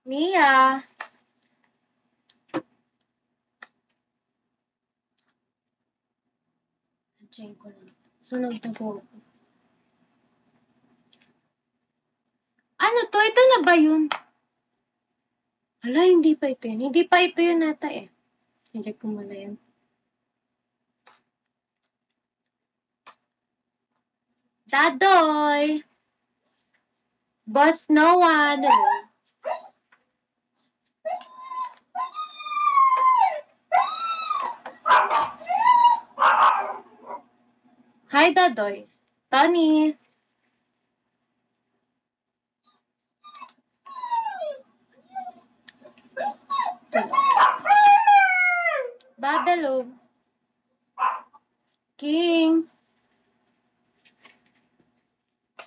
Mia! Check ko lang. Sunog na po ako. Ano to? Ito na ba yun? Hala, hindi pa ito yun. Hindi pa ito yun nata eh. Check ko muna yun. Dadoy! Boss Noah! Ano? Hi, Dadoy. Tony. Babelo. King.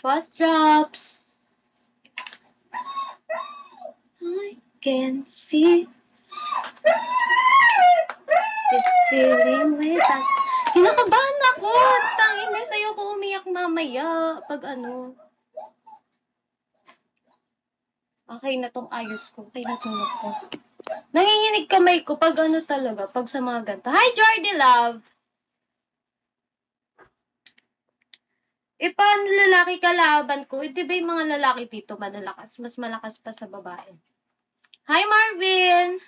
Boss Drops. I can see this feeling without... Kinakabahan ako! Tangina, sa'yo ko umiyak mamaya. Pag ano... Okay na tong ayos ko. Okay na tong look ko. Nanginginig kamay ko pag ano talaga, pag sa mga ganito. Hi, Jordy Love! Paano lalaki kalaban ko? Di ba yung mga lalaki dito malalakas? Mas malakas pa sa babae. Hi, Marvin!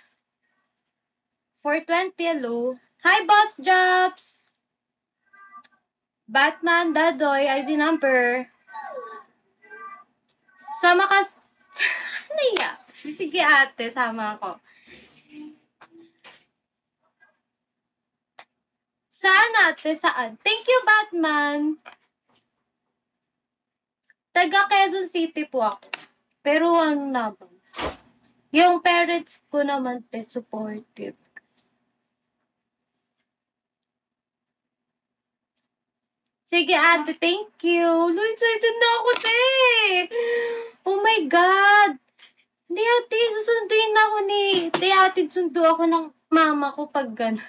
420, hello. Hi, Boss Jobs! Batman, Dadoy, ID number. Sama ka... Naiya. Sige ate, sama ako. Saan ate? Saan? Thank you, Batman! Taga Quezon City po ako. Pero ano na ba? Yung parents ko naman supportive. Sige ate, thank you. Lord, excited na ako, te. Oh my God. Hindi ate, susunduin ako ni... Ate, sundo ako ng mama ko pag gano'n.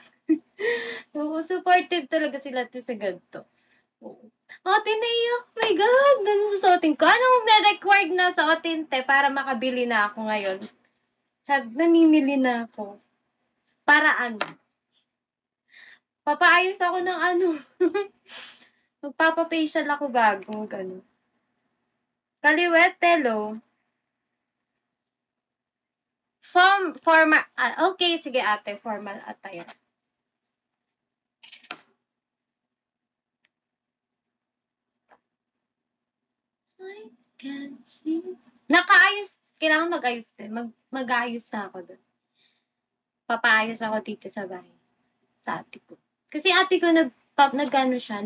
Oo, supportive talaga sila ate sa ganito. Oo. Ate, naiyak. Oh my God, ganun susuotin ko. Anong na-required na suotin, te, para makabili na ako ngayon? Sabi, namimili na ako. Para ano? Papaayos ako ng ano. Magpapafacial ako bago, gano'n. Kaliwet, telo. Formal, okay, sige ate, formal attire. I can see. Nakaayos, kailangan mag-ayos din. Mag-ayos na ako doon. Papaayos ako dito sa bahay. Sa ate ko. Kasi ate ko nag-ano siya,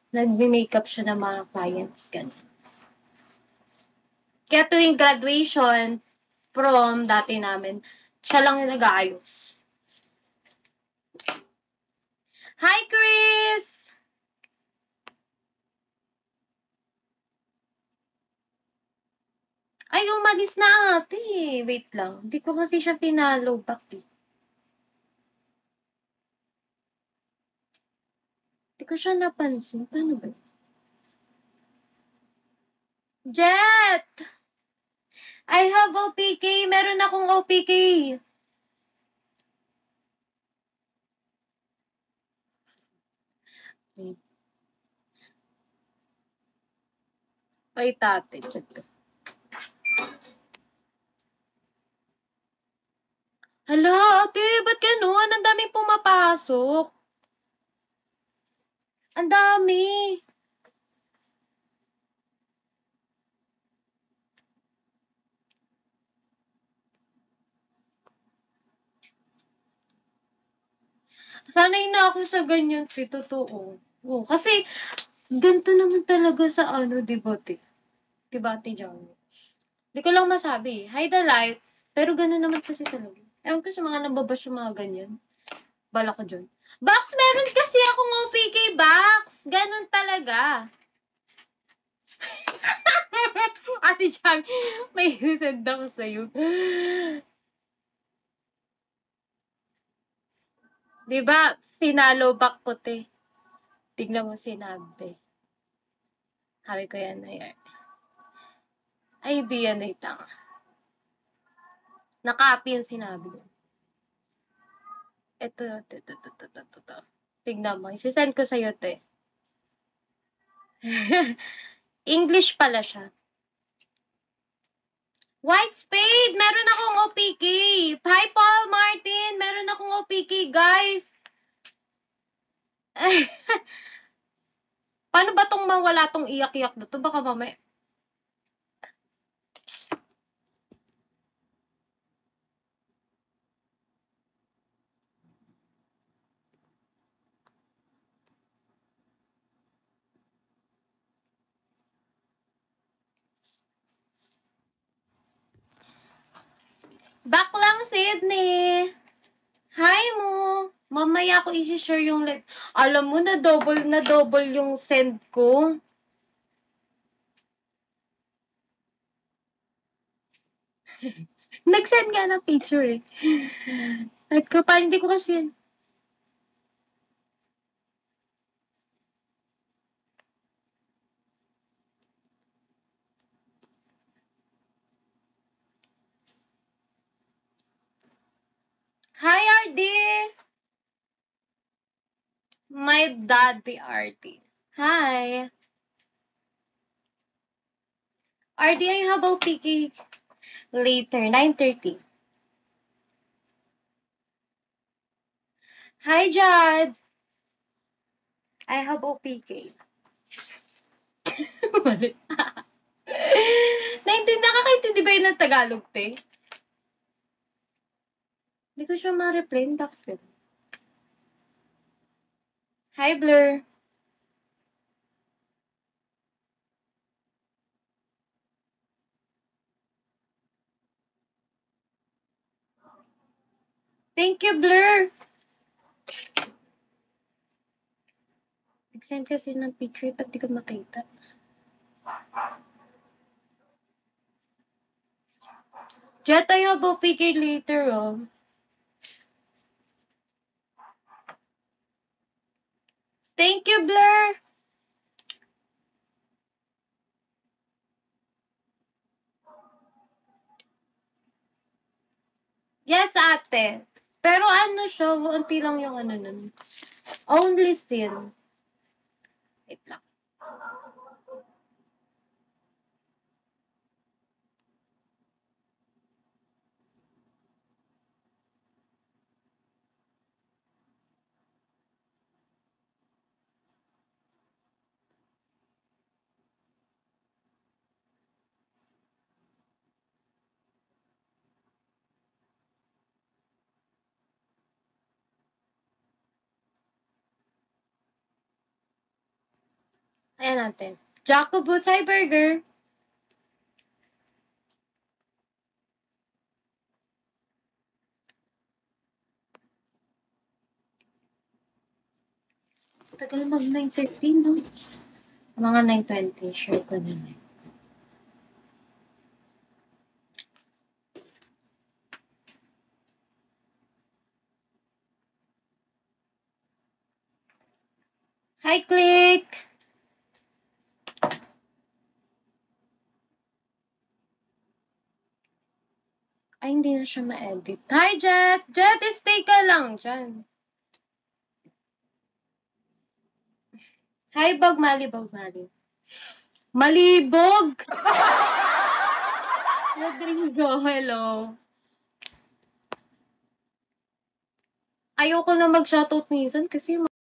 nag-makeup siya ng mga clients, gano'n. Kaya tuwing graduation, prom, dati namin, siya lang yung nag-aayos. Hi, Chris! Ay, umalis na ate. Wait lang. Hindi ko kasi siya pinalo back eh. Hindi ko siya napansin. Paano ba? Jet! I have OPK. Meron akong OPK. Ay, tate. Chat ko. Hala, ate. Ba't ganun? Ang daming pumapasok. Ang dami. Sanay na ako sa ganyan, si totoo. Oh, kasi, ganito naman talaga sa ano, diba, Ate Johnny? Di ko lang masabi. Hi, the light. Pero gano'n naman kasi talaga. Ewan ko sa mga nababash yung mga ganyan. Bala ko dyan. Box, meron kasi akong OPK box. Ganon talaga. Ate Jam, may send ako sa'yo. Diba, pinalo back ko, te. Tignan mo sinabi. Sabi ko yan na yan. Ay, di yan ay tanga. Nakapi yung sinabi ko. Ito. Tignan mo. Isisend ko sa'yo, te. English pala siya. White Spade! Meron akong OPK. Hi, Paul Martin! Meron akong OPK, guys. Paano ba tong mawala tong iyak-iyak na to? Baka mamaya. Back lang, Sydney. Hi mo. Mamaya ako i-share yung live. Alam mo, na double yung send ko. Nag-send nga ng picture eh. At ko pa, hindi ko kasi. Hi, RD! My daddy, RD. Hi. RD, I have OPK later, 9:30. Hi, Jad. I have OPK. Nakakaintindi ba yun ng Tagalog, te? Hindi ko siya ma-reply. Bakit? Hi, Blur. Thank you, Blur. Nag-send kasi ng picture, ba't di ko makita? Jet, I have OPK later, oh. Thank you, Blur. Yes, ate. Pero ano siya, unti lang yung ano nun. Only sin. Wait lang. Ayan natin. Jacobus, hi, Burger. Tagal mag 9:13, no? Mga 9:20, sure ko na na. Hi, Click! Ay, hindi na siya ma-edit. Hi, Jet! Jet, stay ka lang dyan. Hi, Bagmali. Malibog! Rodrigo, hello. Ayoko na mag-shoutout minsan kasi